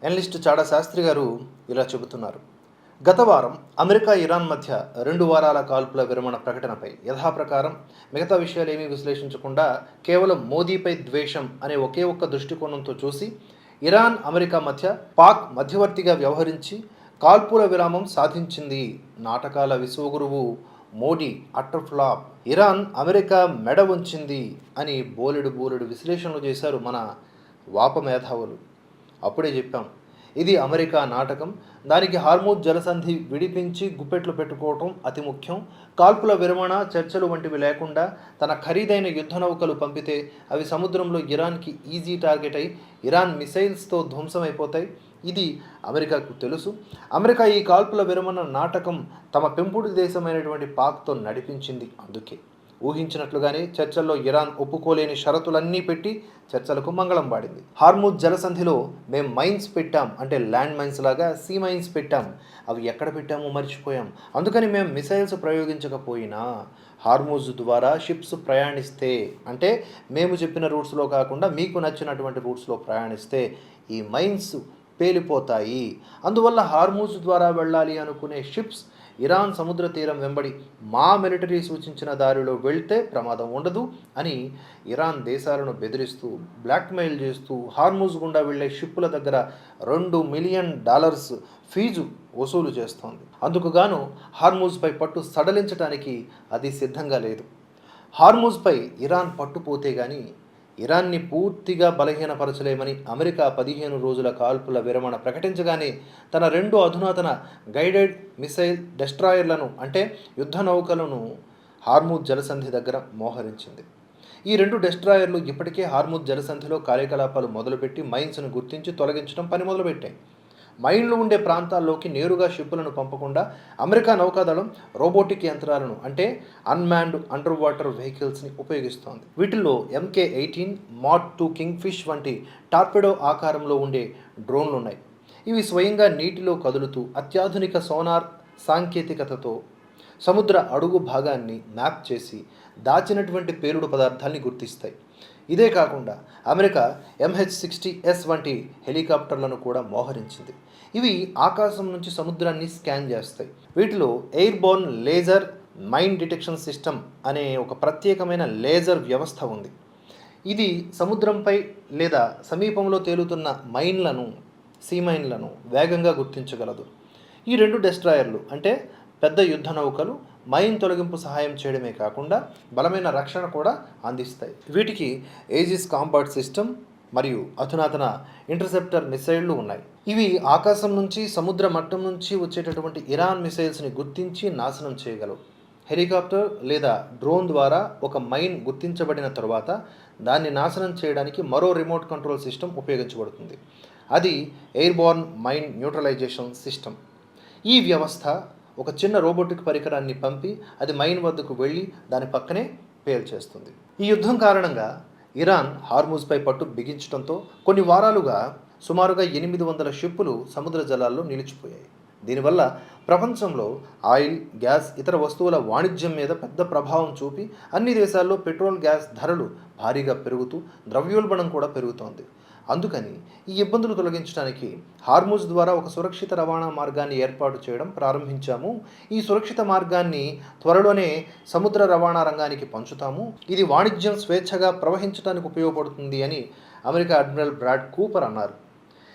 Analyst Chada Sastry గారు ఇలా చెబుతున్నారు. గత వారం అమెరికా, ఇరాన్ మధ్య 2 వారాల కాల్పుల విరమణ ప్రకటనపై యథాప్రకారం మిగతా విషయాలేమీ విశ్లేషించకుండా కేవలం మోదీపై ద్వేషం అనే ఒకే ఒక్క దృష్టికోణంతో చూసి, ఇరాన్, అమెరికా మధ్య పాక్ మధ్యవర్తిగా వ్యవహరించి కాల్పుల విరామం సాధించింది, నాటకాల విశ్వగురువు Modi utter flop, Iran America మెడ వంచింది అని బోలెడు విశ్లేషణలు చేశారు మన వాప మేధావులు. అప్పుడే చెప్పాం, ఇది అమెరికా నాటకం. దానికి హార్మూజ్ జలసంధి విడిపించి గుప్పెట్లు పెట్టుకోవటం అతి ముఖ్యం. కాల్పుల విరమణ చర్చలు వంటివి లేకుండా తన ఖరీదైన యుద్ధ నౌకలు పంపితే అవి సముద్రంలో ఇరాన్కి ఈజీ టార్గెట్ అయి ఇరాన్ మిసైల్స్తో ధ్వంసమైపోతాయి. ఇది అమెరికాకు తెలుసు. అమెరికా ఈ కాల్పుల విరమణ నాటకం తమ పెంపుడు దేశమైనటువంటి పాక్తో నడిపించింది. అందుకే ఊహించినట్లుగానే చర్చల్లో ఇరాన్ ఒప్పుకోలేని షరతులన్నీ పెట్టి చర్చలకు మంగళం పాడింది. హార్మూజ్ జలసంధిలో మేం మైన్స్ పెట్టాం, అంటే ల్యాండ్ మైన్స్ లాగా సీ మైన్స్ పెట్టాం. అవి ఎక్కడ పెట్టామో మర్చిపోయాం. అందుకని మేము మిసైల్స్ ప్రయోగించకపోయినా హార్మూజ్ ద్వారా షిప్స్ ప్రయాణిస్తే, అంటే మేము చెప్పిన రూట్స్లో కాకుండా మీకు నచ్చినటువంటి రూట్స్లో ప్రయాణిస్తే ఈ మైన్స్ పేలిపోతాయి. అందువల్ల హార్మూజ్ ద్వారా వెళ్ళాలి అనుకునే షిప్స్ ఇరాన్ సముద్ర తీరం వెంబడి మా మిలిటరీ సూచించిన దారిలో వెళ్తే ప్రమాదం ఉండదు అని ఇరాన్ దేశాలను బెదిరిస్తూ, బ్లాక్మెయిల్ చేస్తూ హార్మూజ్ గుండా వెళ్లే షిప్పుల దగ్గర $2 మిలియన్ ఫీజు వసూలు చేస్తోంది. అందుకు గాను హార్మూజ్పై పట్టు సడలించడానికి అది సిద్ధంగా లేదు. హార్మూజ్పై ఇరాన్ పట్టుపోతే గాని ఇరాన్ని పూర్తిగా బలహీనపరచలేమని అమెరికా 15 రోజుల కాల్పుల విరమణ ప్రకటించగానే తన 2 అధునాతన గైడెడ్ మిసైల్ డెస్ట్రాయర్లను, అంటే యుద్ధ నౌకలను హార్మూజ్ జలసంధి దగ్గర మోహరించింది. ఈ 2 డెస్ట్రాయర్లు ఇప్పటికే హార్మూజ్ జలసంధిలో కార్యకలాపాలు మొదలుపెట్టి మైన్స్ను గుర్తించి తొలగించడం పని మొదలుపెట్టాయి. మైన్లు ఉండే ప్రాంతాల్లోకి నేరుగా షిప్పులను పంపకుండా అమెరికా నౌకాదళం రోబోటిక్ యంత్రాలను, అంటే అన్మాన్డ్ అండర్ వాటర్ వెహికల్స్ని ఉపయోగిస్తోంది. వీటిల్లో MK-18, మాడ్ 2 కింగ్ ఫిష్ వంటి టార్పెడో ఆకారంలో ఉండే డ్రోన్లు ఉన్నాయి. ఇవి స్వయంగా నీటిలో కదులుతూ అత్యాధునిక సోనార్ సాంకేతికతతో సముద్ర అడుగు భాగాన్ని మ్యాప్ చేసి దాచినటువంటి పేలుడు పదార్థాల్ని గుర్తిస్తాయి. ఇదే కాకుండా అమెరికా MH-60S వంటి హెలికాప్టర్లను కూడా మోహరించింది. ఇవి ఆకాశం నుంచి సముద్రాన్ని స్కాన్ చేస్తాయి. వీటిలో airborne laser mine detection system అనే ఒక ప్రత్యేకమైన లేజర్ వ్యవస్థ ఉంది. ఇది సముద్రంపై లేదా సమీపంలో తేలుతున్న మైన్లను, సీ మైన్లను వేగంగా గుర్తించగలదు. ఈ 2 డెస్ట్రాయర్లు, అంటే పెద్ద యుద్ధ నౌకలు, మైన్ తొలగింపు సహాయం చేయడమే కాకుండా బలమైన రక్షణ కూడా అందిస్తాయి. వీటికి ఏజిస్ కాంబాట్ సిస్టమ్ మరియు అధునాతన ఇంటర్సెప్టర్ మిసైళ్లు ఉన్నాయి. ఇవి ఆకాశం నుంచి, సముద్ర మట్టం నుంచి వచ్చేటటువంటి ఇరాన్ మిసైల్స్ని గుర్తించి నాశనం చేయగలవు. హెలికాప్టర్ లేదా డ్రోన్ ద్వారా ఒక మైన్ గుర్తించబడిన తరువాత దాన్ని నాశనం చేయడానికి మరో రిమోట్ కంట్రోల్ సిస్టమ్ ఉపయోగించబడుతుంది. అది ఎయిర్బోర్న్ మైన్ న్యూట్రలైజేషన్ సిస్టమ్. ఈ వ్యవస్థ ఒక చిన్న రోబోటిక్ పరికరాన్ని పంపి అది మైన్ వద్దకు వెళ్ళి దాని పక్కనే పేల్చేస్తుంది. ఈ యుద్ధం కారణంగా ఇరాన్ హార్మూజ్పై పట్టు బిగించడంతో కొన్ని వారాలుగా సుమారుగా 800 షిప్పులు సముద్ర జలాల్లో నిలిచిపోయాయి. దీనివల్ల ప్రపంచంలో ఆయిల్, గ్యాస్, ఇతర వస్తువుల వాణిజ్యం మీద పెద్ద ప్రభావం చూపి అన్ని దేశాల్లో పెట్రోల్, గ్యాస్ ధరలు భారీగా పెరుగుతూ ద్రవ్యోల్బణం కూడా పెరుగుతోంది. అందుకని ఈ ఇబ్బందులు తొలగించడానికి హార్మూజ్ ద్వారా ఒక సురక్షిత రవాణా మార్గాన్ని ఏర్పాటు చేయడం ప్రారంభించాము. ఈ సురక్షిత మార్గాన్ని త్వరలోనే సముద్ర రవాణా రంగానికి పంచుతాము. ఇది వాణిజ్యం స్వేచ్ఛగా ప్రవహించడానికి ఉపయోగపడుతుంది అని అమెరికా అడ్మిరల్ బ్రాడ్ కూపర్ అన్నారు.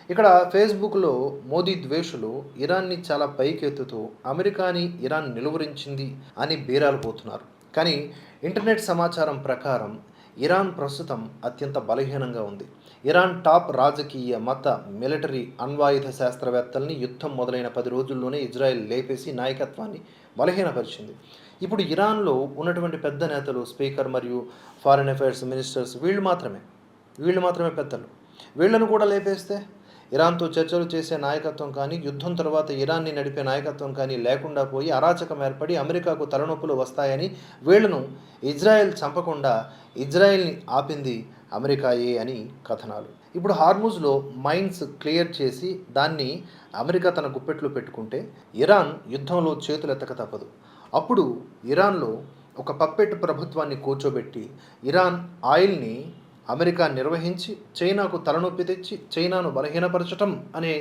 ఇక్కడ ఫేస్బుక్లో మోదీ ద్వేషులు ఇరాన్ని చాలా పైకెత్తుతూ అమెరికాని ఇరాన్ నిలువరించింది అని బీరాలు పోతున్నారు. కానీ ఇంటర్నెట్ సమాచారం ప్రకారం ఇరాన్ ప్రస్తుతం అత్యంత బలహీనంగా ఉంది. ఇరాన్ టాప్ రాజకీయ, మత, మిలిటరీ, అణ్వాయుధ శాస్త్రవేత్తల్ని యుద్ధం మొదలైన 10 రోజుల్లోనే ఇజ్రాయెల్ లేపేసి నాయకత్వాన్ని బలహీనపరిచింది. ఇప్పుడు ఇరాన్లో ఉన్నటువంటి పెద్ద నేతలు, స్పీకర్ మరియు ఫారిన్ అఫైర్స్ మినిస్టర్స్ వీళ్ళు మాత్రమే పెద్దలు. వీళ్లను కూడా లేపేస్తే ఇరాన్తో చర్చలు చేసే నాయకత్వం కానీ, యుద్ధం తర్వాత ఇరాన్ని నడిపే నాయకత్వం కానీ లేకుండా పోయి అరాచకం ఏర్పడి అమెరికాకు తలనొప్పులు వస్తాయని వీళ్లను ఇజ్రాయెల్ చంపకుండా ఇజ్రాయెల్ని ఆపింది అమెరికాయే అని కథనాలు. ఇప్పుడు హార్మూజ్లో మైన్స్ క్లియర్ చేసి దాన్ని అమెరికా తన గుప్పెట్లో పెట్టుకుంటే ఇరాన్ యుద్ధంలో చేతులెత్తక తప్పదు. అప్పుడు ఇరాన్లో ఒక పప్పెట్ ప్రభుత్వాన్ని కూర్చోబెట్టి ఇరాన్ ఆయిల్ని అమెరికా నిర్వహించి చైనాకు తలనొప్పి తెచ్చి చైనాను బలహీనపరచటం అనే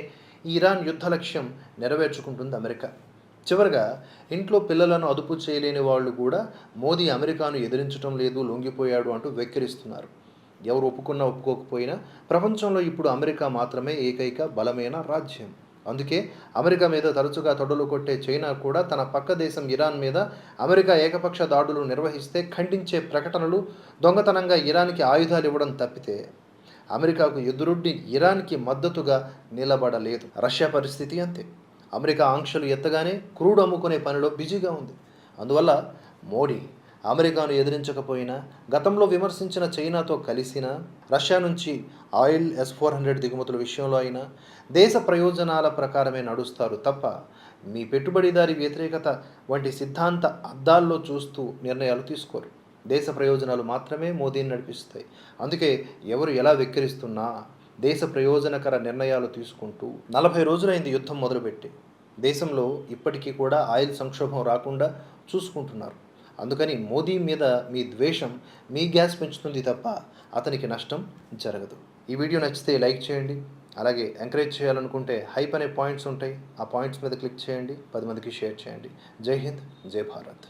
ఇరాన్ యుద్ధ లక్ష్యం నెరవేర్చుకుంటుంది అమెరికా. చివరగా ఇంట్లో పిల్లలను అదుపు చేయలేని వాళ్ళు కూడా మోదీ అమెరికాను ఎదిరించడం లేదు, లొంగిపోయాడు అంటూ వెక్కిరిస్తున్నారు. ఎవరు ఒప్పుకున్నా ఒప్పుకోకపోయినా ప్రపంచంలో ఇప్పుడు అమెరికా మాత్రమే ఏకైక బలమైన రాజ్యం. అందుకే అమెరికా మీద తరచుగా తొడలు కొట్టే చైనా కూడా తన పక్క దేశం ఇరాన్ మీద అమెరికా ఏకపక్ష దాడులు నిర్వహిస్తే ఖండించే ప్రకటనలు, దొంగతనంగా ఇరాన్కి ఆయుధాలు ఇవ్వడం తప్పితే అమెరికాకు ఎదురొడ్డి ఇరాన్కి మద్దతుగా నిలబడలేదు. రష్యా పరిస్థితి అంతే. అమెరికా ఆంక్షలు ఎత్తగానే క్రూడ్ అమ్ముకునే పనిలో బిజీగా ఉంది. అందువల్ల మోడీ అమెరికాను ఎదిరించకపోయినా, గతంలో విమర్శించిన చైనాతో కలిసినా, రష్యా నుంచి ఆయిల్ S-400 దిగుమతుల విషయంలో అయినా దేశ ప్రయోజనాల ప్రకారమే నడుస్తారు తప్ప మీ పెట్టుబడిదారి వ్యతిరేకత వంటి సిద్ధాంత అద్దాల్లో చూస్తూ నిర్ణయాలు తీసుకోరు. దేశ ప్రయోజనాలు మాత్రమే మోదీని నడిపిస్తాయి. అందుకే ఎవరు ఎలా వెక్కిరిస్తున్నా దేశ ప్రయోజనకర నిర్ణయాలు తీసుకుంటూ 40 రోజులైంది యుద్ధం మొదలుపెట్టి. దేశంలో ఇప్పటికీ కూడా ఆయిల్ సంక్షోభం రాకుండా చూసుకుంటున్నారు. అందుకని మోదీ మీద మీ ద్వేషం మీ గ్యాస్ పెంచుతుంది తప్ప అతనికి నష్టం జరగదు. ఈ వీడియో నచ్చితే లైక్ చేయండి. అలాగే ఎంకరేజ్ చేయాలనుకుంటే హైప్ అనే పాయింట్స్ ఉంటాయి. ఆ పాయింట్స్ మీద క్లిక్ చేయండి. 10 మందికి షేర్ చేయండి. జై హింద్, జై భారత్.